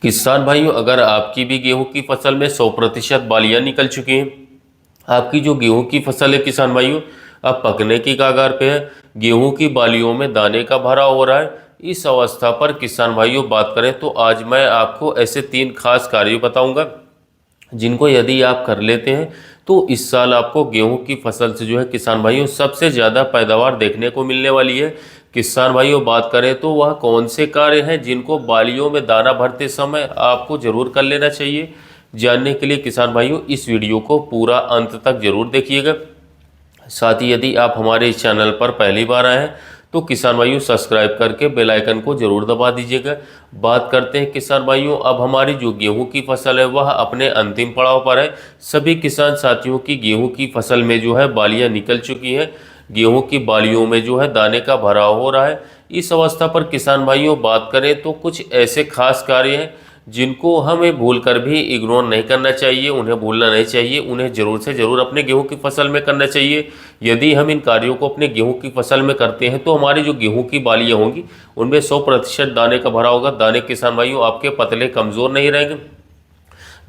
किसान भाइयों, अगर आपकी भी गेहूं की फसल में 100% बालियां निकल चुकी हैं, आपकी जो गेहूं की फसल है किसान भाइयों अब पकने की कगार पे है, गेहूं की बालियों में दाने का भराव हो रहा है, इस अवस्था पर किसान भाइयों बात करें तो आज मैं आपको ऐसे 3 खास कार्य बताऊंगा जिनको यदि आप कर लेते हैं तो इस साल आपको गेहूं की फसल से जो है किसान भाइयों सबसे ज़्यादा पैदावार देखने को मिलने वाली है। किसान भाइयों बात करें तो वह कौन से कार्य हैं जिनको बालियों में दाना भरते समय आपको जरूर कर लेना चाहिए। जानने के लिए किसान भाइयों इस वीडियो को पूरा अंत तक जरूर देखिएगा। साथ ही यदि आप हमारे इस चैनल पर पहली बार आए हैं तो किसान भाइयों सब्सक्राइब करके बेल आइकन को जरूर दबा दीजिएगा। बात करते हैं किसान भाइयों, अब हमारी जो गेहूं की फसल है वह अपने अंतिम पड़ाव पर है। सभी किसान साथियों की गेहूं की फसल में जो है बालियां निकल चुकी हैं, गेहूं की बालियों में जो है दाने का भराव हो रहा है। इस अवस्था पर किसान भाइयों बात करें तो कुछ ऐसे खास कार्य हैं जिनको हमें भूल कर भी इग्नोर नहीं करना चाहिए, उन्हें भूलना नहीं चाहिए, उन्हें ज़रूर से ज़रूर अपने गेहूं की फसल में करना चाहिए। यदि हम इन कार्यों को अपने गेहूं की फसल में करते हैं तो हमारी जो गेहूं की बालियां होंगी उनमें 100% दाने का भरा होगा। दाने किसान भाइयों आपके पतले कमज़ोर नहीं रहेंगे,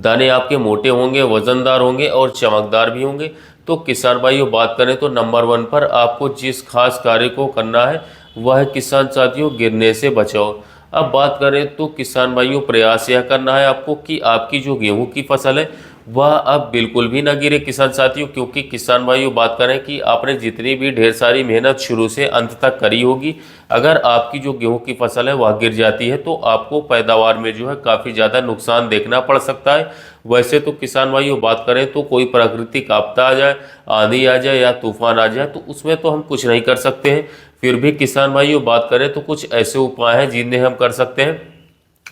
दाने आपके मोटे होंगे, वजनदार होंगे और चमकदार भी होंगे। तो किसान भाइयों बात करें तो नंबर 1 पर आपको जिस खास कार्य को करना है वह है किसान साथियों गिरने से बचाओ। अब बात करें तो किसान भाइयों प्रयास यह करना है आपको कि आपकी जो गेहूं की फसल है वह अब बिल्कुल भी ना गिरे किसान साथियों, क्योंकि किसान भाइयों बात करें कि आपने जितनी भी ढेर सारी मेहनत शुरू से अंत तक करी होगी, अगर आपकी जो गेहूं की फसल है वह गिर जाती है तो आपको पैदावार में जो है काफ़ी ज़्यादा नुकसान देखना पड़ सकता है। वैसे तो किसान भाइयों बात करें तो कोई प्राकृतिक आपदा आ जाए, आंधी आ जाए या तूफान आ जाए तो उसमें तो हम कुछ नहीं कर सकते हैं। फिर भी किसान भाइयों बात करें तो कुछ ऐसे उपाय हैं जिन्हें हम कर सकते हैं,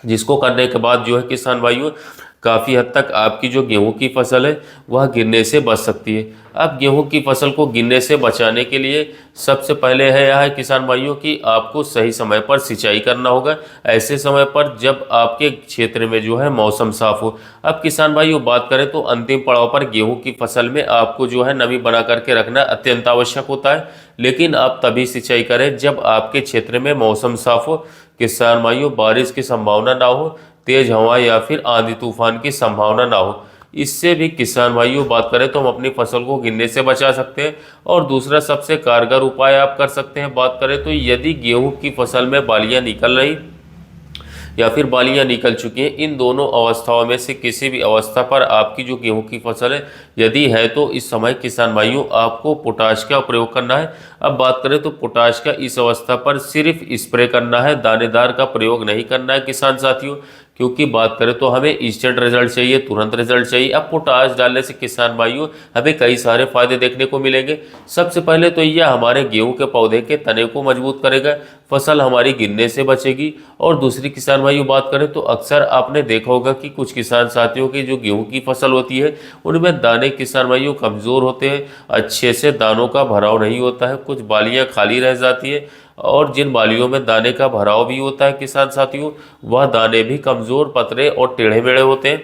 जिसको करने के बाद जो है किसान भाइयों काफ़ी हद तक आपकी जो गेहूं की फसल है वह गिरने से बच सकती है। अब गेहूं की फसल को गिरने से बचाने के लिए सबसे पहले है यह है किसान भाइयों कि आपको सही समय पर सिंचाई करना होगा, ऐसे समय पर जब आपके क्षेत्र में जो है मौसम साफ हो। अब किसान भाइयों बात करें तो अंतिम पड़ाव पर गेहूं की फसल में आपको जो है नमी बना करके रखना अत्यंत आवश्यक होता है, लेकिन आप तभी सिंचाई करें जब आपके क्षेत्र में मौसम साफ हो, किसान भाइयों बारिश की संभावना ना हो, तेज हवा या फिर आंधी तूफान की संभावना ना हो। इससे भी किसान भाइयों बात करें तो हम अपनी फसल को गिरने से बचा सकते हैं। और दूसरा सबसे कारगर उपाय आप कर सकते हैं, बात करें तो यदि गेहूं की फसल में बालियां निकल रही या फिर बालियां निकल चुकी हैं, इन दोनों अवस्थाओं में से किसी भी अवस्था पर आपकी जो गेहूं की फसल है यदि है तो इस समय किसान भाइयों आपको पोटाश का प्रयोग करना है। अब बात करें तो पोटाश का इस अवस्था पर सिर्फ स्प्रे करना है, दानेदार का प्रयोग नहीं करना है किसान साथियों, क्योंकि बात करें तो हमें इंस्टेंट रिजल्ट चाहिए, तुरंत रिजल्ट चाहिए। अब पोटाश डालने से किसान भाइयों हमें कई सारे फायदे देखने को मिलेंगे। सबसे पहले तो यह हमारे गेहूं के पौधे के तने को मजबूत करेगा, फसल हमारी गिरने से बचेगी। और दूसरी किसान भाइयों बात करें तो अक्सर आपने देखा होगा कि कुछ किसान साथियों की जो गेहूं की फसल होती है उनमें दाने किसान भाइयों कमज़ोर होते हैं, अच्छे से दानों का भराव नहीं होता है, कुछ बालियां खाली रह जाती है। और जिन बालियों में दाने का भराव भी होता है किसान साथियों वह दाने भी कमज़ोर, पतले और टेढ़े मेढ़े होते हैं।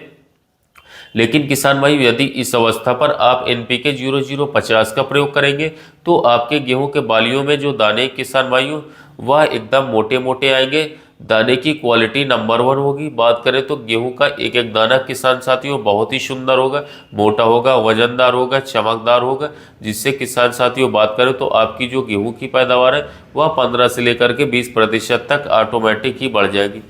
लेकिन किसान भाई यदि इस अवस्था पर आप NPK 0050 का प्रयोग करेंगे तो आपके गेहूं के बालियों में जो दाने किसान भाइयों वह एकदम मोटे मोटे आएंगे, दाने की क्वालिटी नंबर 1 होगी। बात करें तो गेहूं का एक एक दाना किसान साथियों बहुत ही सुंदर होगा, मोटा होगा, वजनदार होगा, चमकदार होगा, जिससे किसान साथियों बात करें तो आपकी जो गेहूं की पैदावार है वह 15 से लेकर के 20% तक ऑटोमेटिक ही बढ़ जाएगी।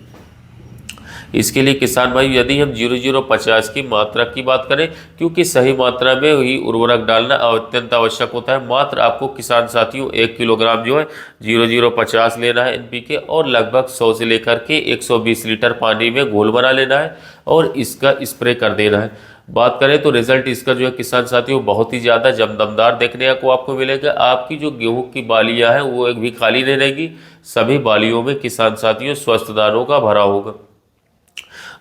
इसके लिए किसान भाई यदि हम 0050 की मात्रा की बात करें, क्योंकि सही मात्रा में ही उर्वरक डालना अत्यंत आवश्यक होता है। मात्र आपको किसान साथियों 1 किलोग्राम जो है 0050 लेना है NPK और लगभग 100 से लेकर के 120 लीटर पानी में घोल बना लेना है और इसका स्प्रे कर देना है। बात करें तो रिजल्ट इसका जो है किसान साथियों बहुत ही ज़्यादा दमदार देखने को आपको मिलेगा। आपकी जो गेहूं की बालियां हैं वो एक भी खाली नहीं रहेगी, सभी बालियों में किसान साथियों स्वस्थ दानों का भरा होगा।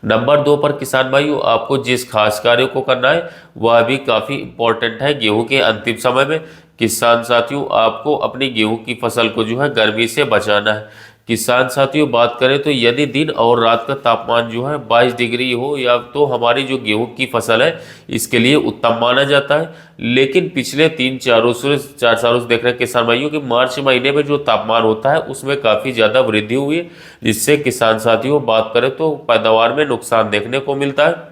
नंबर 2 पर किसान भाइयों आपको जिस खास कार्य को करना है वह भी काफ़ी इंपॉर्टेंट है गेहूं के अंतिम समय में। किसान साथियों आपको अपनी गेहूं की फसल को जो है गर्मी से बचाना है। किसान साथियों बात करें तो यदि दिन और रात का तापमान जो है 22 डिग्री हो या तो हमारी जो गेहूं की फसल है इसके लिए उत्तम माना जाता है। लेकिन पिछले 4 सालों से देख रहे हैं किसान भाइयों कि मार्च महीने में जो तापमान होता है उसमें काफ़ी ज़्यादा वृद्धि हुई है, जिससे किसान साथियों बात करें तो पैदावार में नुकसान देखने को मिलता है।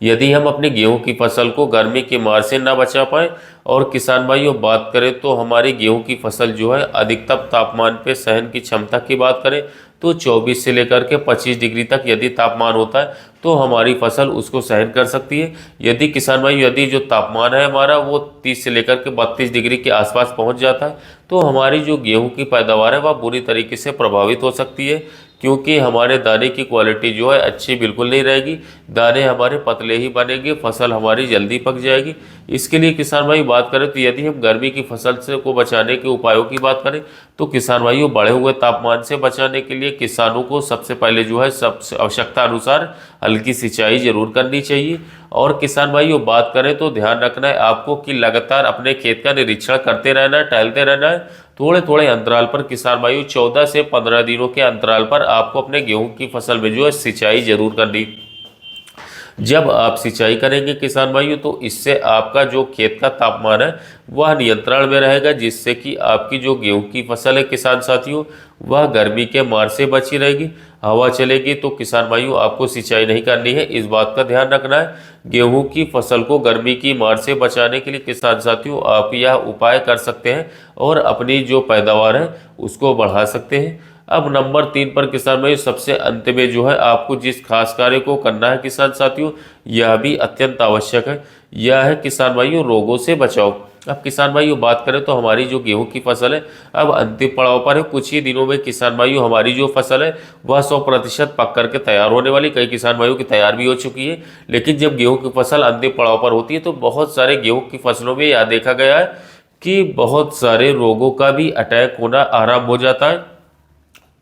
यदि हम अपनी गेहूं की फसल को गर्मी की मार से ना बचा पाए और किसान भाइयों बात करें तो हमारी गेहूं की फसल जो है अधिकतम तापमान पे सहन की क्षमता की बात करें तो 24 से लेकर के 25 डिग्री तक यदि तापमान होता है तो हमारी फसल उसको सहन कर सकती है। यदि किसान भाई यदि जो तापमान है हमारा वो 30 से लेकर के 32 डिग्री के आसपास पहुंच जाता है तो हमारी जो गेहूं की पैदावार है वह बुरी तरीके से प्रभावित हो सकती है, क्योंकि हमारे दाने की क्वालिटी जो है अच्छी बिल्कुल नहीं रहेगी, दाने हमारे पतले ही बनेंगे, फसल हमारी जल्दी पक जाएगी। इसके लिए किसान भाई बात करें तो यदि हम गर्मी की फसल से को बचाने के उपायों की बात करें तो किसान भाइयों बढ़े हुए तापमान से बचाने के लिए किसानों को सबसे पहले जो है सबसे आवश्यकता अनुसार हल्की सिंचाई जरूर करनी चाहिए। और किसान भाइयों बात करें तो ध्यान रखना है आपको कि लगातार अपने खेत का निरीक्षण करते रहना है, टहलते रहना है। थोड़े थोड़े अंतराल पर किसान भाइयों 14 से 15 दिनों के अंतराल पर आपको अपने गेहूं की फसल में जो है सिंचाई जरूर करनी। जब आप सिंचाई करेंगे किसान भाइयों तो इससे आपका जो खेत का तापमान है वह नियंत्रण में रहेगा, जिससे कि आपकी जो गेहूं की फसल है किसान साथियों वह गर्मी के मार से बची रहेगी। हवा चलेगी तो किसान भाइयों आपको सिंचाई नहीं करनी है, इस बात का ध्यान रखना है। गेहूं की फसल को गर्मी की मार से बचाने के लिए किसान साथियों आप यह उपाय कर सकते हैं और अपनी जो पैदावार है उसको बढ़ा सकते हैं। अब नंबर 3 पर किसान भाई सबसे अंत में जो है आपको जिस खास कार्य को करना है किसान साथियों यह भी अत्यंत आवश्यक है, यह है किसान भाइयों रोगों से बचाव। अब किसान भाइयों बात करें तो हमारी जो गेहूं की फसल है अब अंतिम पड़ाव पर है। कुछ ही दिनों में किसान भाइयों हमारी जो फसल है वह 100% पक करके तैयार होने वाली, कई किसान भाइयों की तैयार भी हो चुकी है। लेकिन जब गेहूं की फसल अंतिम पड़ाव पर होती है तो बहुत सारे गेहूं की फसलों में यह देखा गया है कि बहुत सारे रोगों का भी अटैक होना आरंभ हो जाता है।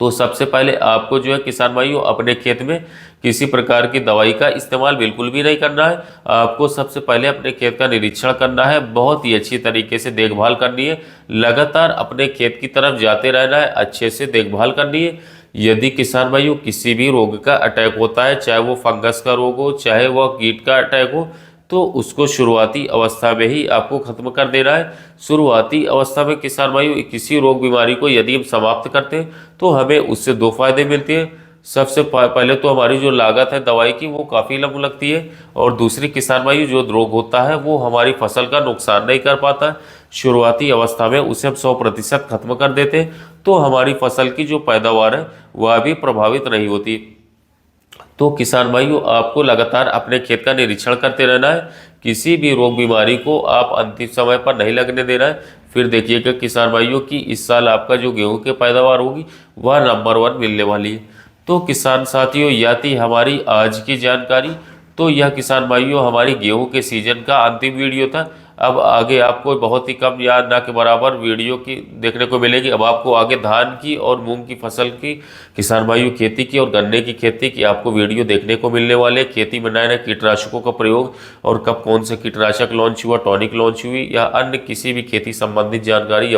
तो सबसे पहले आपको जो है किसान भाइयों अपने खेत में किसी प्रकार की दवाई का इस्तेमाल बिल्कुल भी नहीं करना है। आपको सबसे पहले अपने खेत का निरीक्षण करना है, बहुत ही अच्छी तरीके से देखभाल करनी है, लगातार अपने खेत की तरफ जाते रहना है, अच्छे से देखभाल करनी है। यदि किसान भाइयों किसी भी रोग का अटैक होता है, चाहे वो फंगस का रोग हो चाहे वह कीट का अटैक हो, तो उसको शुरुआती अवस्था में ही आपको खत्म कर देना है। शुरुआती अवस्था में किसान भाइयों किसी रोग बीमारी को यदि हम समाप्त करते हैं तो हमें उससे दो फायदे मिलते हैं। सबसे पहले तो हमारी जो लागत है दवाई की वो काफ़ी कम लगती है, और दूसरी किसान भाइयों जो रोग होता है वो हमारी फसल का नुकसान नहीं कर पाता। शुरुआती अवस्था में उसे हम 100% खत्म कर देते हैं तो हमारी फसल की जो पैदावार है वह भी प्रभावित नहीं होती। तो किसान भाइयों आपको लगातार अपने खेत का निरीक्षण करते रहना है, किसी भी रोग बीमारी को आप अंतिम समय पर नहीं लगने देना है। फिर देखिएगा किसान भाइयों कि इस साल आपका जो गेहूं की पैदावार होगी वह नंबर 1 मिलने वाली है। तो किसान साथियों यह थी हमारी आज की जानकारी। तो यह किसान भाइयों हमारी गेहूं के सीजन का अंतिम वीडियो था। अब आगे आपको बहुत ही कम या ना के बराबर वीडियो की देखने को मिलेगी। अब आपको आगे धान की और मूंग की फसल की, किसान भाइयों खेती की और गन्ने की खेती की आपको वीडियो देखने को मिलने वाले। खेती में नए नए कीटनाशकों का प्रयोग और कब कौन से कीटनाशक लॉन्च हुआ, टॉनिक लॉन्च हुई या अन्य किसी भी खेती संबंधित जानकारी